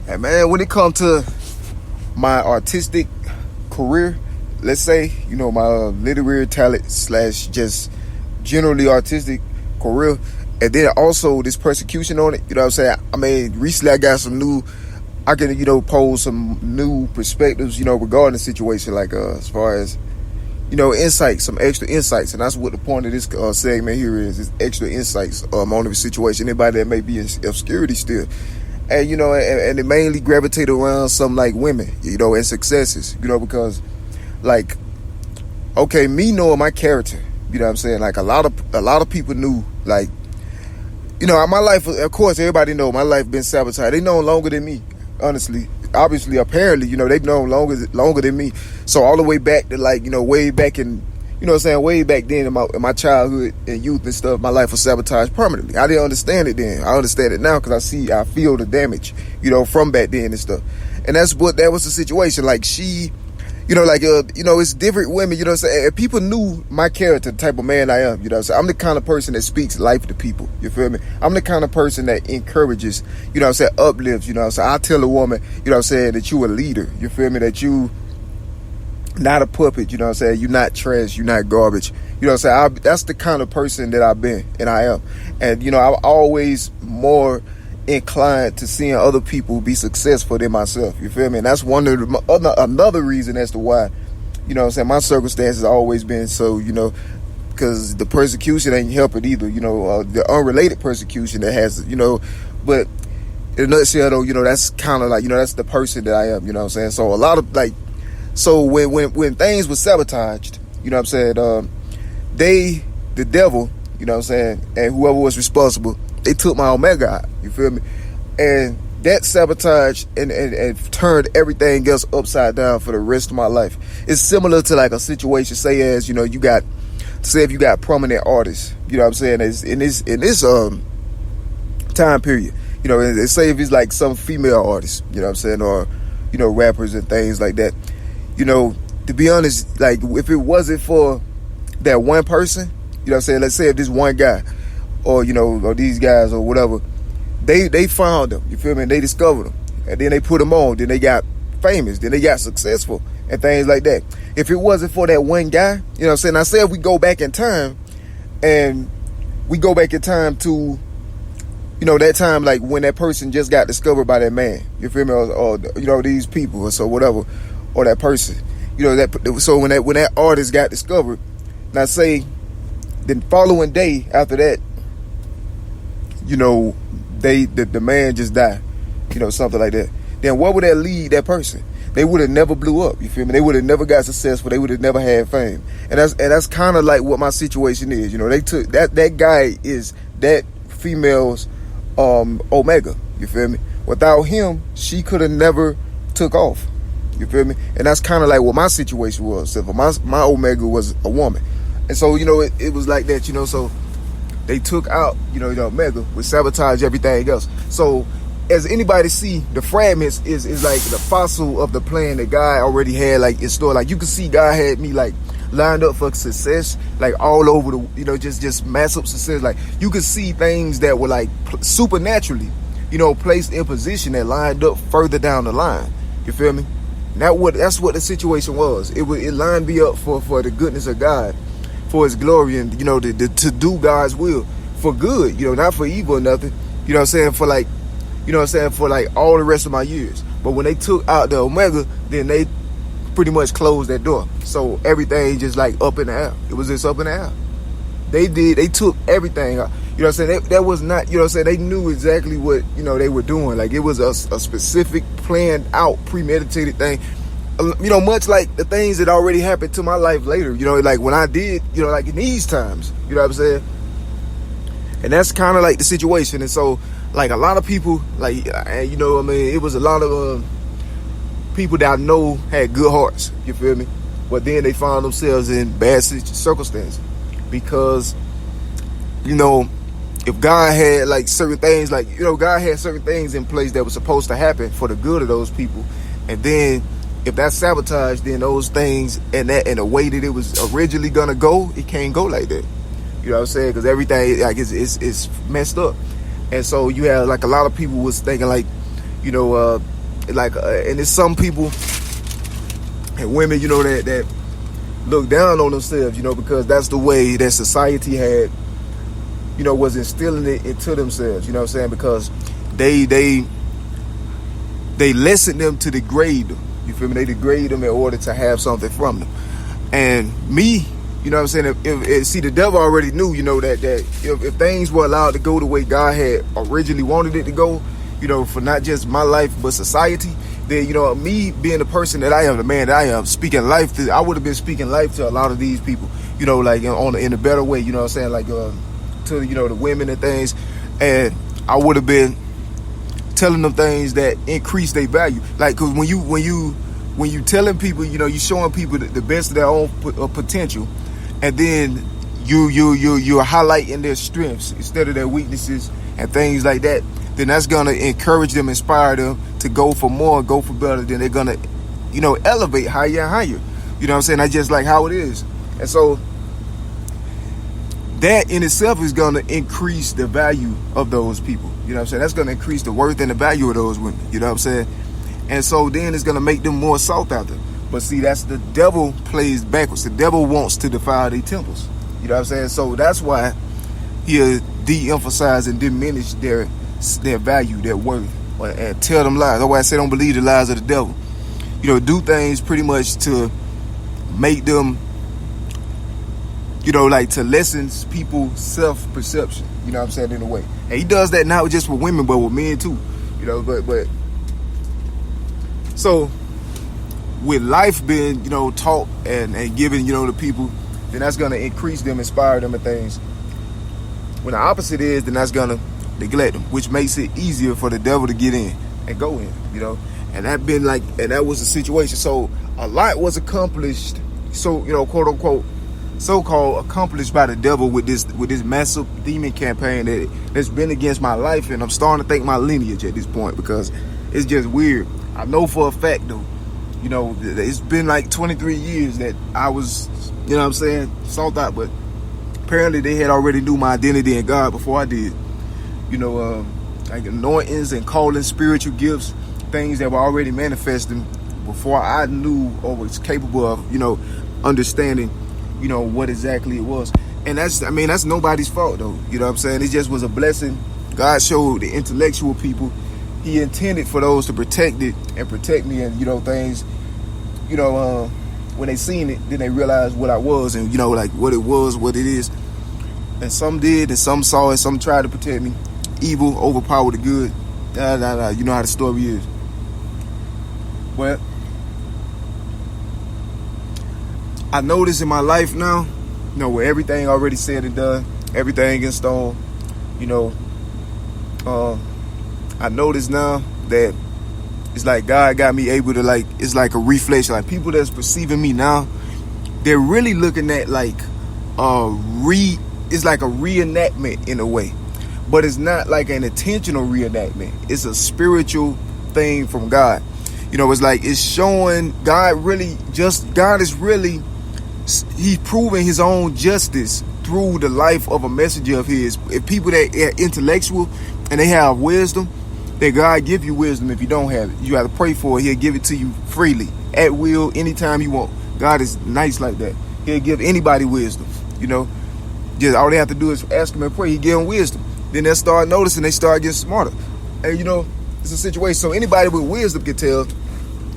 And man, when it comes to my artistic career, let's say, my literary talent slash just generally artistic career, and then also this persecution on it, you know what I'm saying? I mean, recently I got I can, pose some new perspectives, regarding the situation, like as far as, insights, some extra insights. And that's what the point of this segment here is extra insights on the situation. Anybody that may be in obscurity still. And, and it mainly gravitated around some like women, and successes, because like, okay, me knowing my character, you know what I'm saying? Like a lot of people knew, like, my life, of course, everybody know my life been sabotaged. They know longer than me, honestly. Obviously, apparently, they've known longer than me. So all the way back to like, way back in, way back then in my childhood and youth and stuff, my life was sabotaged permanently. I didn't understand it then. I understand it now because I feel the damage, from back then and stuff. And that was the situation. Like she, it's different women, what I'm saying? And people knew my character, the type of man I am, what I'm saying? I'm the kind of person that speaks life to people, you feel me? I'm the kind of person that encourages, what I'm saying, uplifts, what I'm saying? I tell a woman, what I'm saying, that you a leader, you feel me? That you not a puppet, what I'm saying? You're not trash, you're not garbage, what I'm saying? That's the kind of person that I've been and I am. And, I'm always more inclined to seeing other people be successful than myself, you feel me? And that's another reason as to why, what I'm saying, my circumstances always been so, because the persecution ain't helping either, the unrelated persecution that has, but in a nutshell though, that's kind of like, that's the person that I am, what I'm saying? So a lot of like, so when things were sabotaged, what I'm saying, the devil, what I'm saying, and whoever was responsible, they took my Omega out, you feel me? And that sabotaged and turned everything else upside down for the rest of my life. It's similar to like a situation, say as, if you got prominent artists, what I'm saying, in this time period, say if it's like some female artists, what I'm saying, or, rappers and things like that, to be honest, like if it wasn't for that one person, what I'm saying, let's say if this one guy, or or these guys or whatever, they found them, you feel me? And they discovered them, and then they put them on, then they got famous, then they got successful and things like that. If it wasn't for that one guy, what I'm saying, I say if we go back in time, and we go back in time to, that time like when that person just got discovered by that man, you feel me? Or these people or so whatever, or that person, so when that artist got discovered, now say the following day after that, the man just died, something like that, then what would that lead that person? They would have never blew up, you feel me? They would have never got successful. They would have never had fame. And that's kind of like what my situation is. They took that guy is that female's Omega, you feel me? Without him, she could have never took off, you feel me? And that's kind of like what my situation was. So my Omega was a woman. And so, it was like that, so they took out, the Omega, which sabotaged everything else. So, as anybody see, the fragments is like the fossil of the plan that God already had, like, in store. Like, you can see God had me, like, lined up for success, like, all over the, just massive success. Like, you could see things that were, like, supernaturally, placed in position that lined up further down the line. You feel me? That's what the situation was. It lined me up for the goodness of God, for his glory, and to do God's will for good, not for evil or nothing, what I'm saying, for like, for like all the rest of my years. But when they took out the Omega, then they pretty much closed that door. So everything just like up in the air. It was just up in the air. They took everything out. What I'm saying? That was not, what I'm saying, they knew exactly what, they were doing. Like it was a specific, planned out, premeditated thing. Much like the things that already happened to my life later, like when I did, like in these times, what I'm saying? And that's kind of like the situation. And so, like a lot of people, like, it was a lot of people that I know had good hearts, you feel me? But then they found themselves in bad circumstances because, if God had like certain things, like, God had certain things in place that was supposed to happen for the good of those people. And then if that's sabotage, then those things and that in a way that it was originally gonna go, it can't go like that. You know what I'm saying? Because everything like it's messed up. And so you have like a lot of people was thinking like, You know, and there's some people and women, you know, that look down on themselves, you know, because that's the way that society had, you know, was instilling it into themselves. You know what I'm saying? Because they lessen them to degrade them. You feel me? They degrade them in order to have something from them. And me, you know what I'm saying? See, the devil already knew, you know, that if things were allowed to go the way God had originally wanted it to go, you know, for not just my life but society, then, you know, me being the person that I am, the man that I am, speaking life to, I would have been speaking life to a lot of these people, you know, like in a better way, you know what I'm saying? Like to, you know, the women and things, and I would have been telling them things that increase their value. Like, cause when you telling people, you know, you showing people the best of their own potential, and then you're highlighting their strengths instead of their weaknesses and things like that, then that's gonna encourage them, inspire them to go for more, go for better. Then they're gonna, you know, elevate higher and higher. You know what I'm saying? That's just like how it is. And so that in itself is gonna increase the value of those people. You know what I'm saying? That's gonna increase the worth and the value of those women. You know what I'm saying? And so then it's gonna make them more sought after. But see, that's the devil plays backwards. The devil wants to defile their temples. You know what I'm saying? So that's why he'll de-emphasize and diminish their value, their worth, and tell them lies. That's why I say don't believe the lies of the devil. You know, do things pretty much to make them, you know, like to lessen people's self-perception. You know what I'm saying, in a way. And he does that not just with women, but with men too. You know, but so with life being, you know, taught and given, you know, to people, then that's gonna increase them, inspire them and things. When the opposite is, then that's gonna neglect them, which makes it easier for the devil to get in and go in, you know. And that was the situation. So a lot was accomplished, so, you know, quote unquote, so-called accomplished by the devil with this massive demon campaign that's been against my life. And I'm starting to think my lineage at this point, because it's just weird. I know for a fact though, you know, it's been like 23 years that I was, you know what I'm saying, sought out, but apparently they had already knew my identity in God before I did. You know, like anointings and calling, spiritual gifts, things that were already manifesting before I knew or was capable of, you know, understanding, you know, what exactly it was. And that's nobody's fault though. You know what I'm saying? It just was a blessing. God showed the intellectual people he intended for those to protect it and protect me, and, you know, things, you know, when they seen it, then they realized what I was, and, you know, like what it was, what it is. And some did, and some saw it, some tried to protect me. Evil overpowered the good. You know how the story is. Well, I notice in my life now, you know, where everything already said and done, everything in stone, you know, I notice now that it's like God got me able to, like, it's like a reflection. Like, people that's perceiving me now, they're really looking at like it's like a reenactment in a way. But it's not like an intentional reenactment. It's a spiritual thing from God. You know, it's like it's showing God is really, he's proving his own justice through the life of a messenger of his. If people that are intellectual and they have wisdom, that God give you wisdom. If you don't have it, you have to pray for it. He'll give it to you freely, at will, anytime you want. God is nice like that. He'll give anybody wisdom. You know, just all they have to do is ask him and pray. He give them wisdom. Then they'll start noticing, they start getting smarter. And, you know, it's a situation. So anybody with wisdom can tell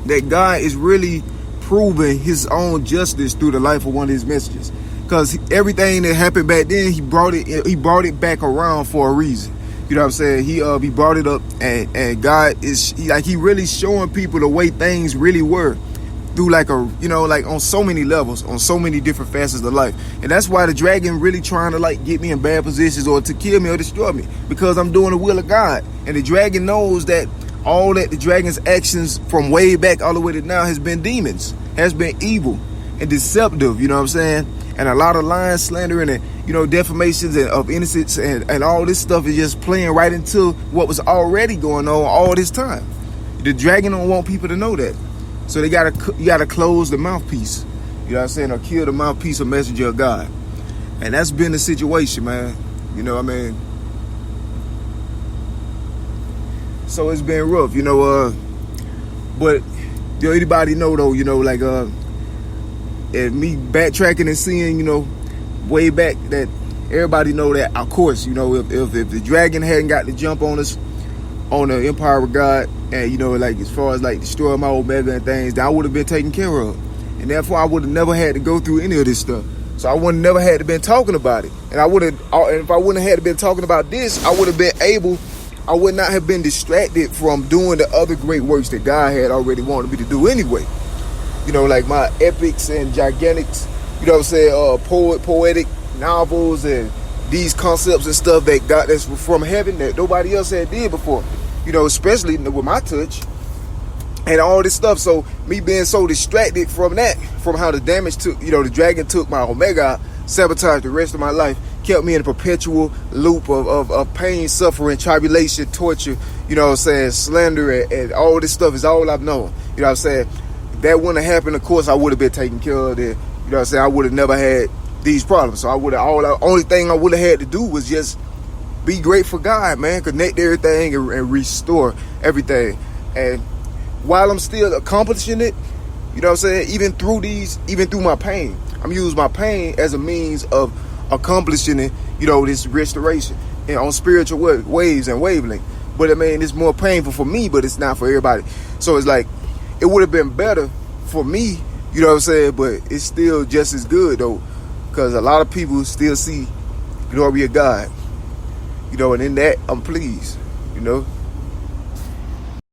that God is really proving his own justice through the life of one of his messages. Because everything that happened back then, he brought it back around for a reason. You know what I'm saying? He brought it up, and God is he really showing people the way things really were through, like, a, you know, like on so many levels, on so many different facets of life. And that's why the dragon really trying to, like, get me in bad positions or to kill me or destroy me, because I'm doing the will of God. And the dragon knows that all that the dragon's actions from way back all the way to now has been demons, has been evil and deceptive. You know what I'm saying? And a lot of lying, slandering, and, you know, defamations of innocence, and all this stuff is just playing right into what was already going on all this time. The dragon don't want people to know that. So you gotta close the mouthpiece. You know what I'm saying? Or kill the mouthpiece or messenger of God. And that's been the situation, man. You know what I mean? So it's been rough, but anybody know though, like and me backtracking and seeing, way back, that everybody know that, of course, if the dragon hadn't got to jump on us on the Empire of God, and like as far as like destroying my Omega and things, that I would have been taken care of, and therefore I would have never had to go through any of this stuff. So I would never had to been talking about it, and if I wouldn't have had to been talking about this, I would not have been distracted from doing the other great works that God had already wanted me to do anyway. Like my epics and gigantics, poetic novels and these concepts and stuff that got that's from heaven that nobody else had did before, especially with my touch and all this stuff. So me being so distracted from that, from how the damage took, the dragon took my Omega, sabotaged the rest of my life, kept me in a perpetual loop of pain, suffering, tribulation, torture, slander, and all this stuff is all I've known. If that wouldn't have happened, of course I would have been taken care of it. I would have never had these problems. So only thing I would have had to do was just be grateful for God, man, connect everything and restore everything. And while I'm still accomplishing it, even through my pain, I'm using my pain as a means of accomplishing it, this restoration and on spiritual waves and wavelength. But it's more painful for me, but it's not for everybody. So it's like, it would have been better for me, but it's still just as good though, because a lot of people still see glory of God, and in that I'm pleased,